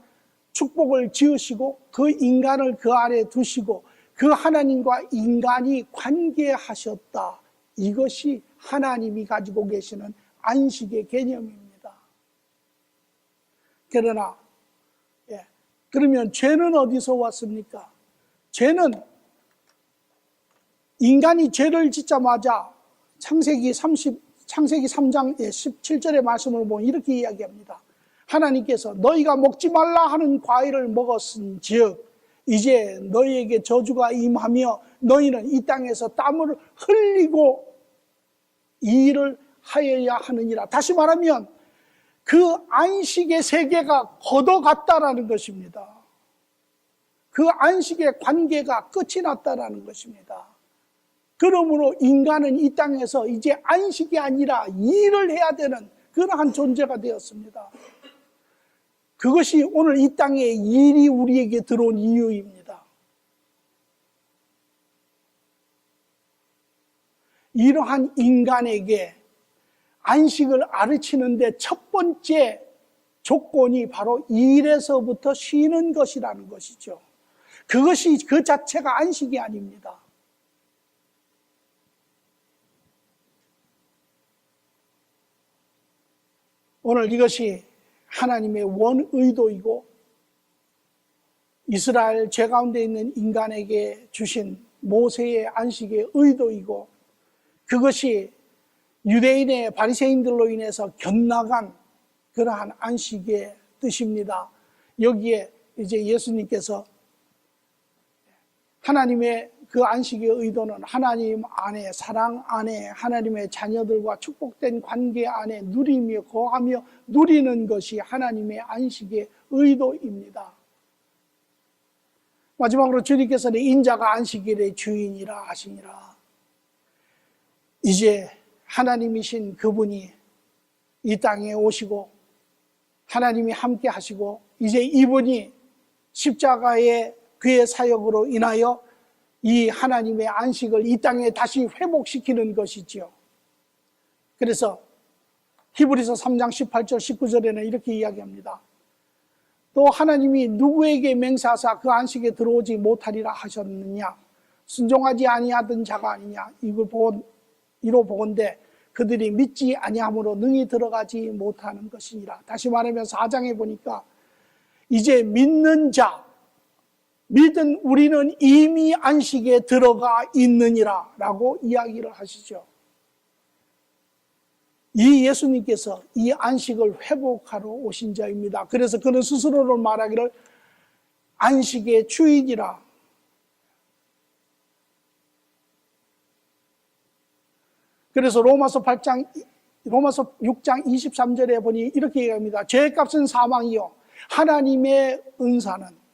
축복을 지으시고 그 인간을 그 안에 두시고 그 하나님과 인간이 관계하셨다. 이것이 하나님이 가지고 계시는 안식의 개념입니다. 그러나 그러면 죄는 어디서 왔습니까? 죄는 인간이 죄를 짓자마자 창세기 3장 17절의 말씀을 보면 이렇게 이야기합니다. 하나님께서 너희가 먹지 말라 하는 과일을 먹었은즉 이제 너희에게 저주가 임하며 너희는 이 땅에서 땀을 흘리고 이 일을 하여야 하느니라. 다시 말하면 그 안식의 세계가 걷어갔다라는 것입니다. 그 안식의 관계가 끝이 났다라는 것입니다. 그러므로 인간은 이 땅에서 이제 안식이 아니라 일을 해야 되는 그러한 존재가 되었습니다. 그것이 오늘 이 땅에 일이 우리에게 들어온 이유입니다. 이러한 인간에게 안식을 가르치는데 첫 번째 조건이 바로 일에서부터 쉬는 것이라는 것이죠. 그것이 그 자체가 안식이 아닙니다. 오늘 이것이 하나님의 원의도이고 이스라엘 죄 가운데 있는 인간에게 주신 모세의 안식의 의도이고 그것이 유대인의 바리새인들로 인해서 견나간 그러한 안식의 뜻입니다. 여기에 이제 예수님께서 하나님의 그 안식의 의도는 하나님 안에 사랑 안에 하나님의 자녀들과 축복된 관계 안에 누리며 거하며 누리는 것이 하나님의 안식의 의도입니다. 마지막으로 주님께서는 인자가 안식일의 주인이라 하시니라. 이제 하나님이신 그분이 이 땅에 오시고 하나님이 함께 하시고 이제 이분이 십자가의 그의 사역으로 인하여 이 하나님의 안식을 이 땅에 다시 회복시키는 것이지요. 그래서 히브리서 3장 18절 19절에는 이렇게 이야기합니다. 또 하나님이 누구에게 맹세하사 그 안식에 들어오지 못하리라 하셨느냐? 순종하지 아니하던 자가 아니냐? 이로 보건대 그들이 믿지 아니함으로 능히 들어가지 못하는 것이니라. 다시 말하면 4장에 보니까 이제 믿는 자, 믿은 우리는 이미 안식에 들어가 있느니라 라고 이야기를 하시죠. 이 예수님께서 이 안식을 회복하러 오신 자입니다. 그래서 그는 스스로를 말하기를 안식의 주인이라. 그래서 로마서 6장 23절에 보니 이렇게 얘기합니다. 죄의 값은 사망이요 하나님의 은사는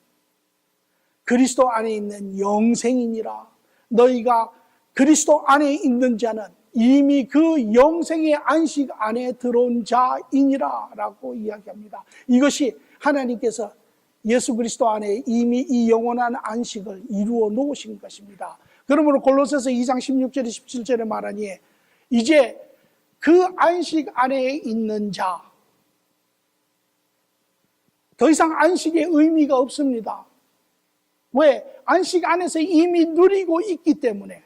그리스도 안에 있는 영생이니라. 너희가 그리스도 안에 있는 자는 이미 그 영생의 안식 안에 들어온 자이니라 라고 이야기합니다. 이것이 하나님께서 예수 그리스도 안에 이미 이 영원한 안식을 이루어 놓으신 것입니다. 그러므로 골로새서 2장 16절에 17절에 말하니 이제 그 안식 안에 있는 자, 더 이상 안식의 의미가 없습니다. 왜? 안식 안에서 이미 누리고 있기 때문에.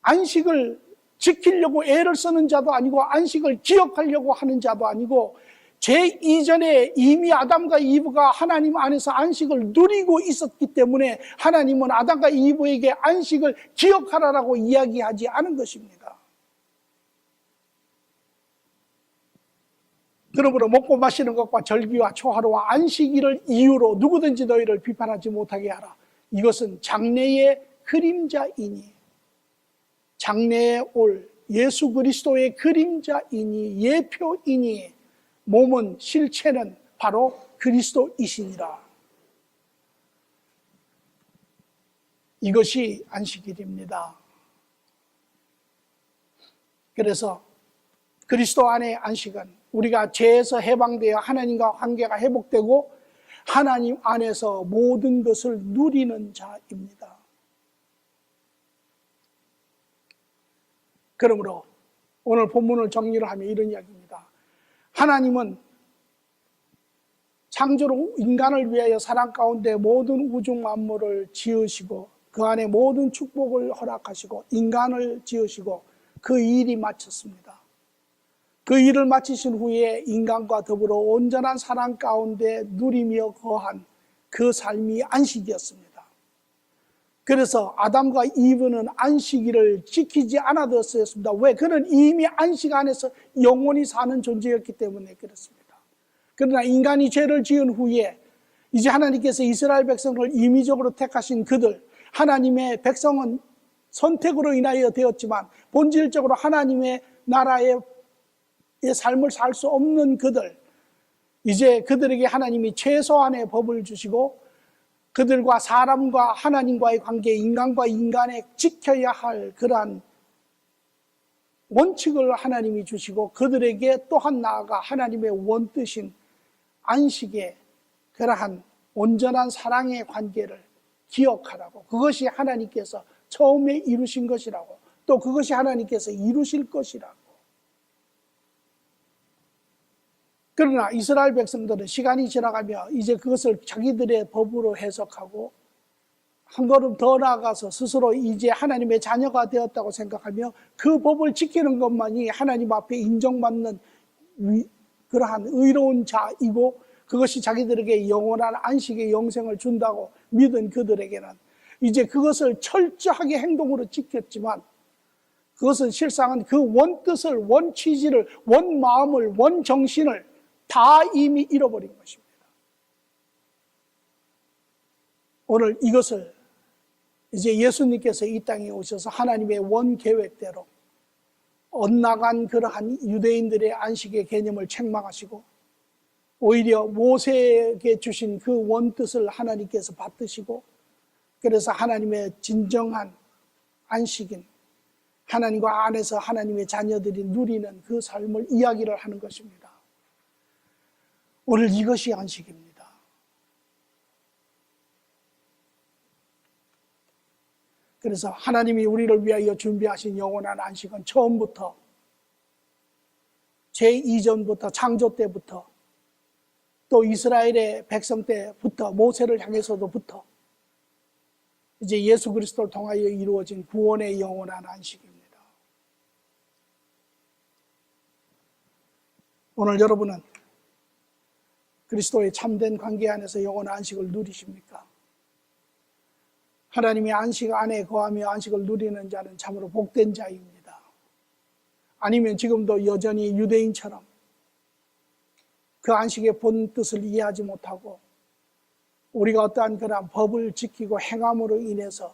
안식을 지키려고 애를 쓰는 자도 아니고 안식을 기억하려고 하는 자도 아니고 죄 이전에 이미 아담과 이브가 하나님 안에서 안식을 누리고 있었기 때문에 하나님은 아담과 이브에게 안식을 기억하라라고 이야기하지 않은 것입니다. 그러므로 먹고 마시는 것과 절기와 초하루와 안식일을 이유로 누구든지 너희를 비판하지 못하게 하라. 이것은 장래의 그림자이니 장래에 올 예수 그리스도의 그림자이니 예표이니 몸은 실체는 바로 그리스도이시니라. 이것이 안식일입니다. 그래서 그리스도 안의 안식은 우리가 죄에서 해방되어 하나님과 관계가 회복되고 하나님 안에서 모든 것을 누리는 자입니다. 그러므로 오늘 본문을 정리를 하면 이런 이야기입니다. 하나님은 창조로 인간을 위하여 사랑 가운데 모든 우주 만물을 지으시고 그 안에 모든 축복을 허락하시고 인간을 지으시고 그 일이 마쳤습니다. 그 일을 마치신 후에 인간과 더불어 온전한 사랑 가운데 누리며 거한 그 삶이 안식이었습니다. 그래서 아담과 이브는 안식일을 지키지 않아도 쓰였습니다. 왜? 그는 이미 안식 안에서 영원히 사는 존재였기 때문에 그렇습니다. 그러나 인간이 죄를 지은 후에 이제 하나님께서 이스라엘 백성을 임의적으로 택하신 그들, 하나님의 백성은 선택으로 인하여 되었지만 본질적으로 하나님의 나라의 삶을 살 수 없는 그들, 이제 그들에게 하나님이 최소한의 법을 주시고 그들과 사람과 하나님과의 관계, 인간과 인간에 지켜야 할 그러한 원칙을 하나님이 주시고 그들에게 또한 나아가 하나님의 원뜻인 안식의 그러한 온전한 사랑의 관계를 기억하라고, 그것이 하나님께서 처음에 이루신 것이라고, 또 그것이 하나님께서 이루실 것이라고. 그러나 이스라엘 백성들은 시간이 지나가며 이제 그것을 자기들의 법으로 해석하고 한 걸음 더 나아가서 스스로 이제 하나님의 자녀가 되었다고 생각하며 그 법을 지키는 것만이 하나님 앞에 인정받는 그러한 의로운 자이고 그것이 자기들에게 영원한 안식의 영생을 준다고 믿은 그들에게는 이제 그것을 철저하게 행동으로 지켰지만 그것은 실상은 그 원뜻을, 원취지를, 원마음을, 원정신을 다 이미 잃어버린 것입니다. 오늘 이것을 이제 예수님께서 이 땅에 오셔서 하나님의 원 계획대로 엇나간 그러한 유대인들의 안식의 개념을 책망하시고 오히려 모세에게 주신 그 원뜻을 하나님께서 받드시고 그래서 하나님의 진정한 안식인 하나님과 안에서 하나님의 자녀들이 누리는 그 삶을 이야기를 하는 것입니다. 오늘 이것이 안식입니다. 그래서 하나님이 우리를 위하여 준비하신 영원한 안식은 처음부터 제2전부터 창조 때부터 또 이스라엘의 백성 때부터 모세를 향해서도부터 이제 예수 그리스도를 통하여 이루어진 구원의 영원한 안식입니다. 오늘 여러분은 그리스도의 참된 관계 안에서 영원한 안식을 누리십니까? 하나님의 안식 안에 거하며 안식을 누리는 자는 참으로 복된 자입니다. 아니면 지금도 여전히 유대인처럼 그 안식의 본 뜻을 이해하지 못하고 우리가 어떠한 그런 법을 지키고 행함으로 인해서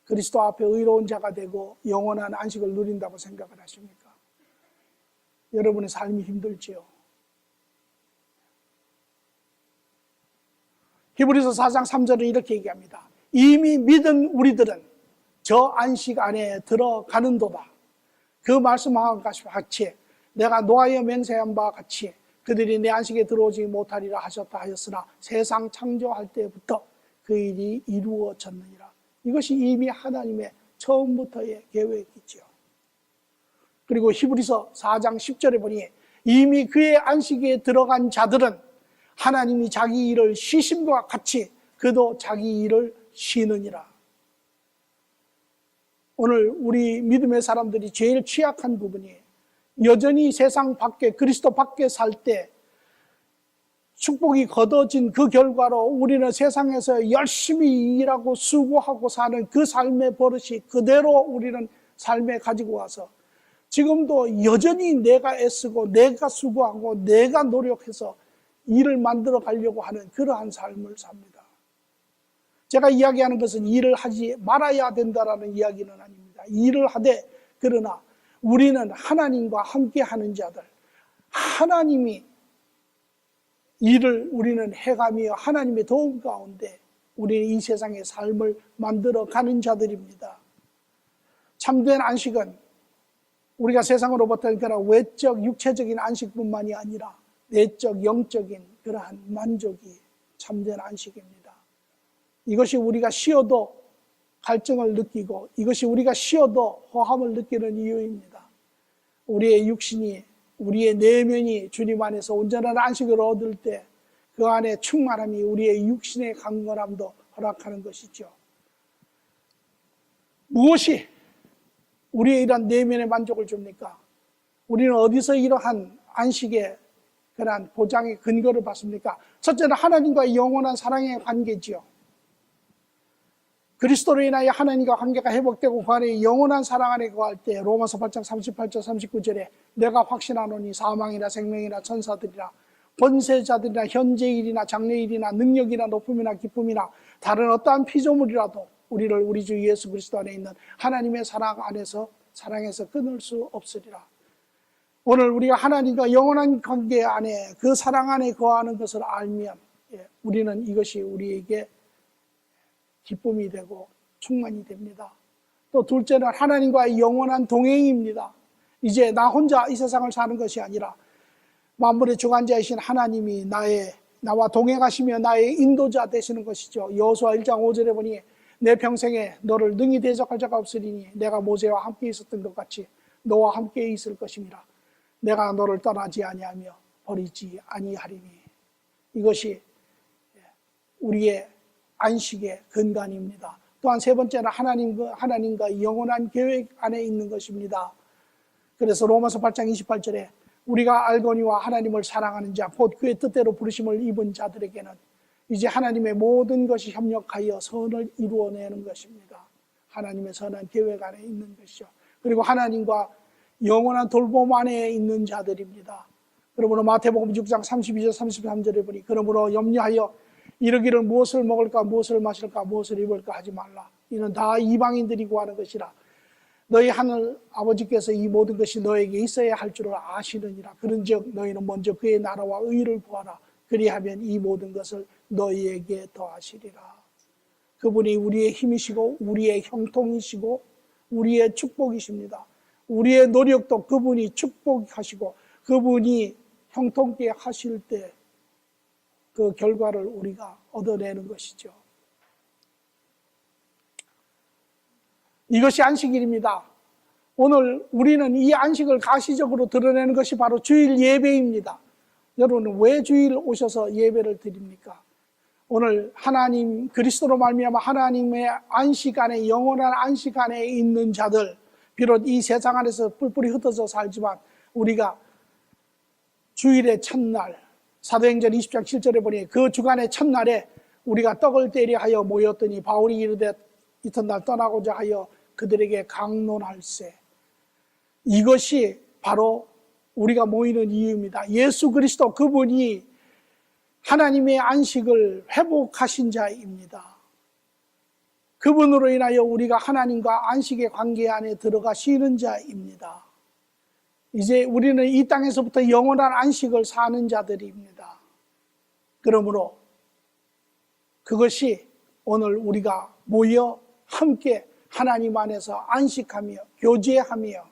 그리스도 앞에 의로운 자가 되고 영원한 안식을 누린다고 생각을 하십니까? 여러분의 삶이 힘들지요. 히브리서 4장 3절은 이렇게 얘기합니다. 이미 믿은 우리들은 저 안식 안에 들어가는도다. 그 말씀과 같이 내가 노아에 맹세한 바와 같이 그들이 내 안식에 들어오지 못하리라 하셨다 하였으나 세상 창조할 때부터 그 일이 이루어졌느니라. 이것이 이미 하나님의 처음부터의 계획이지요. 그리고 히브리서 4장 10절에 보니 이미 그의 안식에 들어간 자들은 하나님이 자기 일을 쉬심과 같이 그도 자기 일을 쉬느니라. 오늘 우리 믿음의 사람들이 제일 취약한 부분이 여전히 세상 밖에 그리스도 밖에 살 때 축복이 거둬진 그 결과로 우리는 세상에서 열심히 일하고 수고하고 사는 그 삶의 버릇이 그대로 우리는 삶에 가지고 와서 지금도 여전히 내가 애쓰고 내가 수고하고 내가 노력해서 일을 만들어 가려고 하는 그러한 삶을 삽니다. 제가 이야기하는 것은 일을 하지 말아야 된다라는 이야기는 아닙니다. 일을 하되 그러나 우리는 하나님과 함께 하는 자들, 하나님이 일을 우리는 해가며 하나님의 도움 가운데 우리는 이 세상의 삶을 만들어 가는 자들입니다. 참된 안식은 우리가 세상으로부터 그런 외적, 육체적인 안식뿐만이 아니라 내적, 영적인 그러한 만족이 참된 안식입니다. 이것이 우리가 쉬어도 갈증을 느끼고 이것이 우리가 쉬어도 허함을 느끼는 이유입니다. 우리의 육신이, 우리의 내면이 주님 안에서 온전한 안식을 얻을 때 그 안에 충만함이 우리의 육신의 강건함도 허락하는 것이죠. 무엇이 우리의 이러한 내면의 만족을 줍니까? 우리는 어디서 이러한 안식의 그러한 보장의 근거를 받습니까? 첫째는 하나님과의 영원한 사랑의 관계지요. 그리스도로 인하여 하나님과 관계가 회복되고 그 안에 영원한 사랑 안에 거할 때 로마서 8장 38절 39절에 내가 확신하노니 사망이나 생명이나 천사들이나 권세자들이나 현재일이나 장래일이나 능력이나 높음이나 기쁨이나 다른 어떠한 피조물이라도 우리를 우리 주 예수 그리스도 안에 있는 하나님의 사랑 안에서 사랑에서 끊을 수 없으리라. 오늘 우리가 하나님과 영원한 관계 안에 그 사랑 안에 거하는 것을 알면 우리는 이것이 우리에게 기쁨이 되고 충만이 됩니다. 또 둘째는 하나님과의 영원한 동행입니다. 이제 나 혼자 이 세상을 사는 것이 아니라 만물의 주관자이신 하나님이 나와 동행하시며 나의 인도자 되시는 것이죠. 여호수아 1장 5절에 보니 내 평생에 너를 능히 대적할 자가 없으리니 내가 모세와 함께 있었던 것 같이 너와 함께 있을 것임이라. 내가 너를 떠나지 아니하며 버리지 아니하리니. 이것이 우리의 안식의 근간입니다. 또한 세 번째는 하나님과 영원한 계획 안에 있는 것입니다. 그래서 로마서 8장 28절에 우리가 알거니와 하나님을 사랑하는 자, 곧 그의 뜻대로 부르심을 입은 자들에게는 이제 하나님의 모든 것이 협력하여 선을 이루어내는 것입니다. 하나님의 선한 계획 안에 있는 것이죠. 그리고 하나님과 영원한 돌봄 안에 있는 자들입니다. 그러므로 마태복음 6장 32절 33절에 보니 그러므로 염려하여 이르기를 무엇을 먹을까 무엇을 마실까 무엇을 입을까 하지 말라. 이는 다 이방인들이 구하는 것이라. 너희 하늘 아버지께서 이 모든 것이 너에게 있어야 할 줄을 아시느니라. 그런즉 너희는 먼저 그의 나라와 의를 구하라. 그리하면 이 모든 것을 너희에게 더하시리라. 그분이 우리의 힘이시고 우리의 형통이시고 우리의 축복이십니다. 우리의 노력도 그분이 축복하시고 그분이 형통케 하실 때 그 결과를 우리가 얻어내는 것이죠. 이것이 안식일입니다. 오늘 우리는 이 안식을 가시적으로 드러내는 것이 바로 주일 예배입니다. 여러분은 왜 주일 오셔서 예배를 드립니까? 오늘 하나님 그리스도로 말미암아 하나님의 안식 안에 영원한 안식 안에 있는 자들, 비록 이 세상 안에서 뿔뿔이 흩어져 살지만 우리가 주일의 첫날 사도행전 20장 7절에 보니 그 주간의 첫날에 우리가 떡을 떼려 하여 모였더니 바울이 이르되 이튿날 떠나고자 하여 그들에게 강론할세. 이것이 바로 우리가 모이는 이유입니다. 예수 그리스도 그분이 하나님의 안식을 회복하신 자입니다. 그분으로 인하여 우리가 하나님과 안식의 관계 안에 들어가 쉬는 자입니다. 이제 우리는 이 땅에서부터 영원한 안식을 사는 자들입니다. 그러므로 그것이 오늘 우리가 모여 함께 하나님 안에서 안식하며 교제하며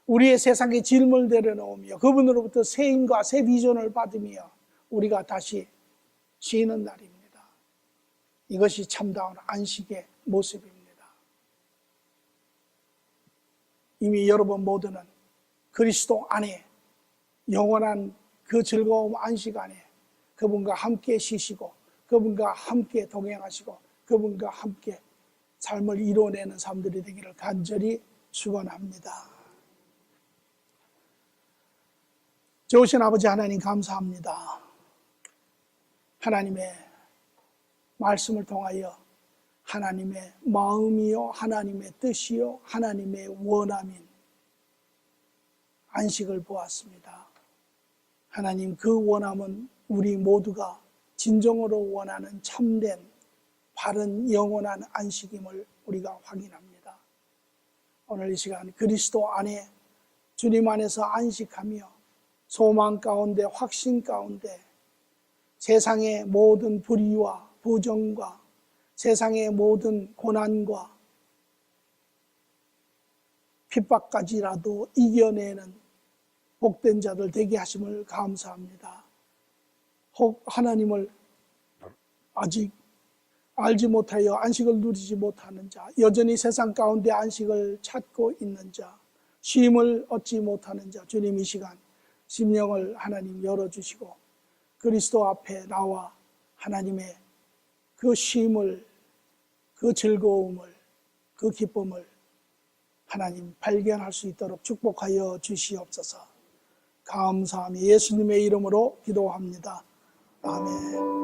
우리의 세상의 질문을 내려놓으며 그분으로부터 새 힘과 새 비전을 받으며 우리가 다시 쉬는 날입니다. 이것이 참다운 안식의 모습입니다. 이미 여러분 모두는 그리스도 안에 영원한 그 즐거움 안식 안에 그분과 함께 쉬시고 그분과 함께 동행하시고 그분과 함께 삶을 이루어내는 삶들이 되기를 간절히 축원합니다. 좋으신 아버지 하나님 감사합니다. 하나님의 말씀을 통하여 하나님의 마음이요 하나님의 뜻이요 하나님의 원함인 안식을 보았습니다. 하나님 그 원함은 우리 모두가 진정으로 원하는 참된 바른 영원한 안식임을 우리가 확인합니다. 오늘 이 시간 그리스도 안에 주님 안에서 안식하며 소망 가운데 확신 가운데 세상의 모든 불의와 부정과 세상의 모든 고난과 핍박까지라도 이겨내는 복된 자들 되게 하심을 감사합니다. 혹 하나님을 아직 알지 못하여 안식을 누리지 못하는 자, 여전히 세상 가운데 안식을 찾고 있는 자, 쉼을 얻지 못하는 자, 주님 이 시간 심령을 하나님 열어주시고 그리스도 앞에 나와 하나님의 그 쉼을, 그 즐거움을, 그 기쁨을 하나님 발견할 수 있도록 축복하여 주시옵소서. 감사하며 예수님의 이름으로 기도합니다. 아멘.